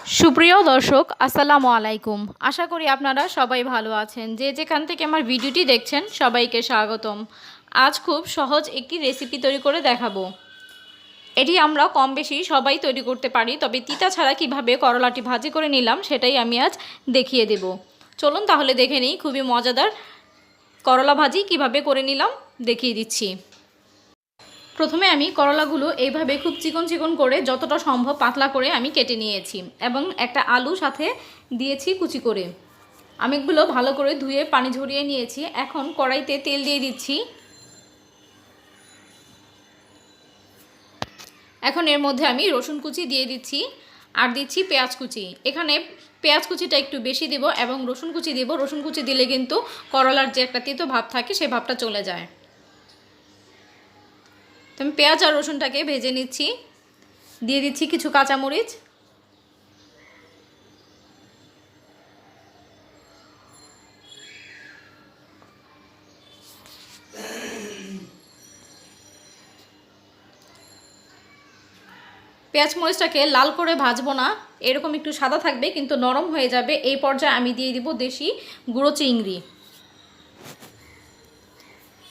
সুপ্রিয় দর্শক আসসালামু আলাইকুম। আশা করি আপনারা সবাই ভালো আছেন। যে যেখান থেকে আমার ভিডিওটি দেখছেন সবাইকে স্বাগতম। আজ খুব সহজ একটি রেসিপি তৈরি করে দেখাবো। এটি আমরা কম বেশি সবাই তৈরি করতে পারি, তবে তিতা ছাড়া কিভাবে করলাটি ভাজি করে নিলাম সেটাই আমি আজ দেখিয়ে দেব। চলুন তাহলে দেখে নিই খুবই মজাদার করলা ভাজি কিভাবে করে নিলাম দেখিয়ে দিচ্ছি। প্রথমে আমি করলাগুলো এইভাবে খুব চিকন চিকন করে যতটা সম্ভব পাতলা করে আমি কেটে নিয়েছি এবং একটা আলু সাথে দিয়েছি কুচি করে। আমি এগুলো ভালো করে ধুয়ে পানি ঝরিয়ে নিয়েছি। এখন কড়াইতে তেল দিয়ে দিচ্ছি। এখন এর মধ্যে আমি রসুন কুচি দিয়ে দিচ্ছি আর দিচ্ছি পেঁয়াজ কুচি। এখানে পেঁয়াজ কুচিটা একটু বেশি দেব এবং রসুন কুচি দেব। রসুন কুচি দিলে কিন্তু করলার যে একটা তেতো ভাব থাকে সেই ভাবটা চলে যায়। তো আমি পেঁয়াজ আর রসুনটাকে ভেজে নিচ্ছি। দিয়ে দিচ্ছি কিছু কাঁচামরিচ, পেঁয়াজ মরিচটাকে লাল করে ভাজবো না, এরকম একটু সাদা থাকবে কিন্তু নরম হয়ে যাবে। এই পর্যায়ে আমি দিয়ে দিব দেশি গুঁড়ো চিংড়ি।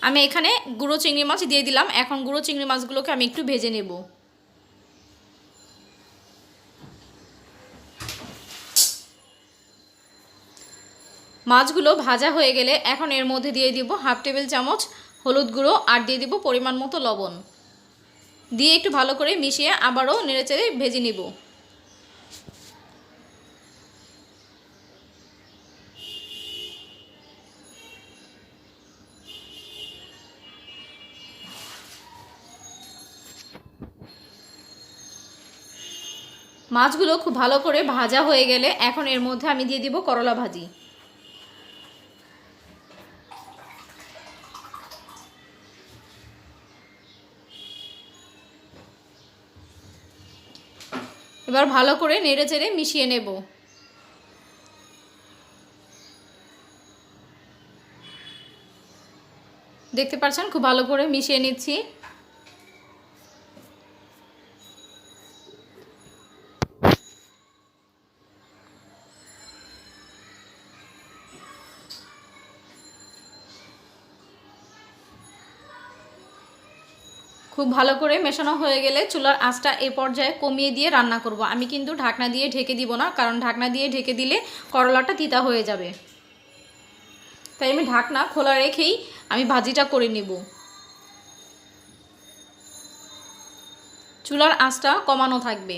আমি এখানে গুঁড়ো চিংড়ি মাছ দিয়ে দিলাম। এখন গুঁড়ো চিংড়ি মাছগুলোকে আমি একটু ভেজে নেব। মাছগুলো ভাজা হয়ে গেলে এখন এর মধ্যে দিয়ে দিব হাফ টেবিল চামচ হলুদ গুঁড়ো আর দিয়ে দিব পরিমাণ মতো লবণ। দিয়ে একটু ভালো করে মিশিয়ে আবারও নেড়েচেড়ে ভেজে নিব। মাছগুলো খুব ভালো করে ভাজা হয়ে গেলে এখন এর মধ্যে আমি দিয়ে দিব করলা ভাজি। এবার ভালো করে নেড়েচেড়ে মিশিয়ে নেব। দেখতে পাচ্ছেন খুব ভালো করে মিশিয়ে নিচ্ছি। খুব ভালো করে মেশানো হয়ে গেলে চুলার আঁচটা এই পর্যায়ে কমিয়ে দিয়ে রান্না করব। আমি কিন্তু ঢাকনা দিয়ে ঢেকে দিব না, কারণ ঢাকনা দিয়ে ঢেকে দিলে করলাটা তিতা হয়ে যাবে। তাই আমি ঢাকনা খোলা রেখেই আমি ভাজিটা করে নেব। চুলার আঁচটা কমানো থাকবে।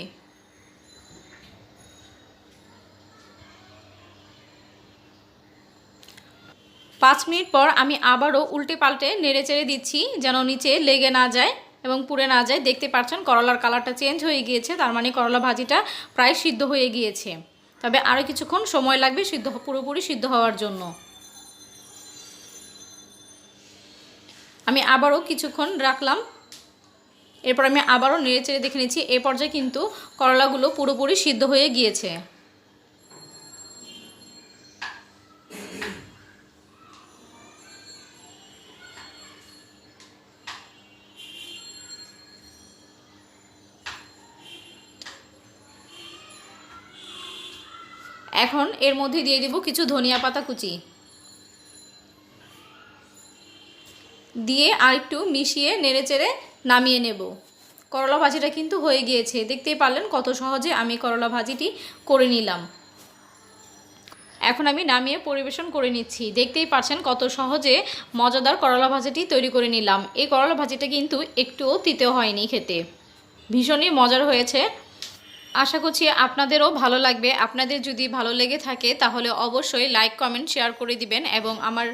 পাঁচ মিনিট পর আমি আবারও উল্টে পাল্টে নেড়ে চেড়ে দিচ্ছি যেন নিচে লেগে না যায় এবং পুড়ে না যায়। দেখতে পাচ্ছেন করলার কালারটা চেঞ্জ হয়ে গিয়েছে, তার মানে করলা ভাজিটা প্রায় সিদ্ধ হয়ে গিয়েছে। তবে আরও কিছুক্ষণ সময় লাগবে পুরোপুরি সিদ্ধ হওয়ার জন্য। আমি আবারও কিছুক্ষণ রাখলাম। এরপর আমি আবারও নেড়ে চেড়ে দেখে নিচ্ছি। এই পর্যায়ে কিন্তু করলাগুলো পুরোপুরি সিদ্ধ হয়ে গিয়েছে। এখন এর মধ্যে দিয়ে দেব কিছু ধনিয়া পাতা কুচি, দিয়ে আরেকটু মিশিয়ে নেড়েচেড়ে নামিয়ে নেব। করলা ভাজিটা কিন্তু হয়ে গিয়েছে। দেখতেই পারলেন কত সহজে আমি করলা ভাজিটি করে নিলাম। এখন আমি নামিয়ে পরিবেশন করে নিচ্ছি। দেখতেই পাচ্ছেন কত সহজে মজাদার করলা ভাজিটি তৈরি করে নিলাম। এই করলা ভাজিটা কিন্তু একটুও তিতে হয়নি, খেতে ভীষণই মজার হয়েছে। আশা করছি আপনাদেরও ভালো লাগবে। আপনাদের যদি ভালো লেগে থাকে তাহলে অবশ্যই লাইক কমেন্ট শেয়ার করে দিবেন এবং আমার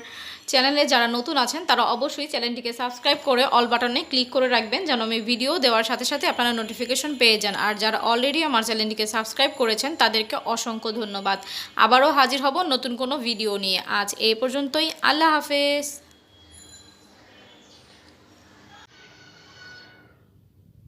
চ্যানেলে যারা নতুন আছেন তারা অবশ্যই চ্যানেলটিকে সাবস্ক্রাইব করে অল বাটনে ক্লিক করে রাখবেন যেন আমি ভিডিও দেওয়ার সাথে সাথে আপনারা নোটিফিকেশন পেয়ে যান। আর যারা অলরেডি আমার চ্যানেলটিকে সাবস্ক্রাইব করেছেন তাদেরকে অসংখ্য ধন্যবাদ। আবারও হাজির হব নতুন কোনো ভিডিও নিয়ে। আজ এই পর্যন্তই। আল্লাহ হাফেজ।